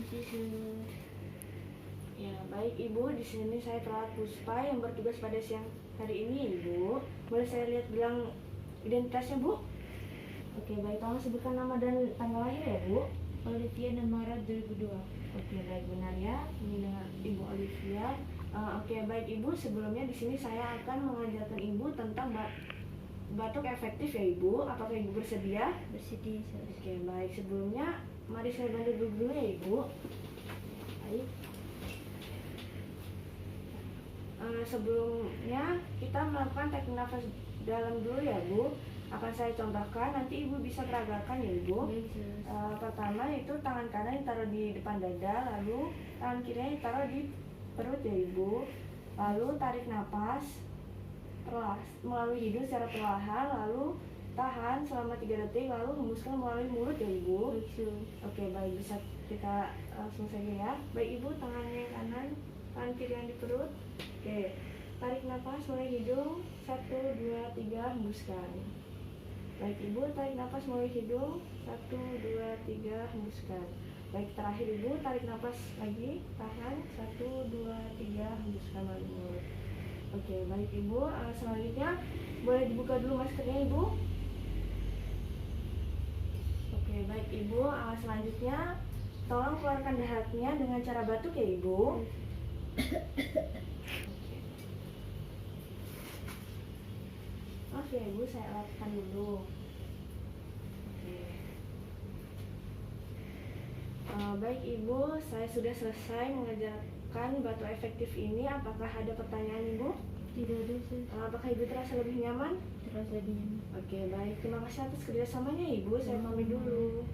Permisi, Sus. Ya, baik Ibu, di sini saya Perawat Puspa yang bertugas pada siang hari ini, Ibu. Boleh saya lihat gelang identitasnya, Bu? Oke, baik. Tolong sebutkan nama dan tanggal lahir ya, Bu. Olivia 6 Maret 2002. Oke, baik, benar ya. Ini dengan Ibu Olivia. Oke, baik Ibu. Sebelumnya di sini saya akan mengajarkan Ibu tentang batuk efektif ya, Ibu. Apakah Ibu bersedia? Bersedia, Sus. Oke, baik. Sebelumnya mari saya bantu dulu ya, Ibu. Baik. Sebelumnya kita melakukan teknik nafas dalam dulu ya, Bu. Akan saya contohkan, nanti Ibu bisa peragakan ya, Ibu. Baik, Sus. Pertama itu tangan kanan ditaruh di depan dada, lalu tangan kirinya ditaruh di perut ya, Ibu. Lalu tarik napas melalui hidung secara perlahan, lalu tahan selama 3 detik, lalu hembuskan melalui mulut ya, Ibu. Baik, Sus. Oke, baik, bisa kita langsung saja ya. Baik Ibu, tangannya yang kanan, tangan kiri yang di perut. Oke, tarik nafas melalui hidung, 1, 2, 3, hembuskan. Baik Ibu, tarik nafas melalui hidung, 1, 2, 3, hembuskan. Baik, terakhir Ibu, tarik nafas lagi, tahan, 1, 2, 3, hembuskan melalui mulut. Oke, baik Ibu, selanjutnya boleh dibuka dulu maskernya, Ibu. Oke, baik Ibu, selanjutnya tolong keluarkan dahaknya dengan cara batuk ya, Ibu. Oke, Ibu, saya lakukan dulu. Oke. Baik Ibu, saya sudah selesai mengajarkan batuk efektif ini. Apakah ada pertanyaan, Ibu? Tidak ada, Sus. Apakah Ibu terasa lebih nyaman? Terasa lebih nyaman. Oke, baik. Terima kasih atas kerjasamanya, Ibu. Saya pamit dulu.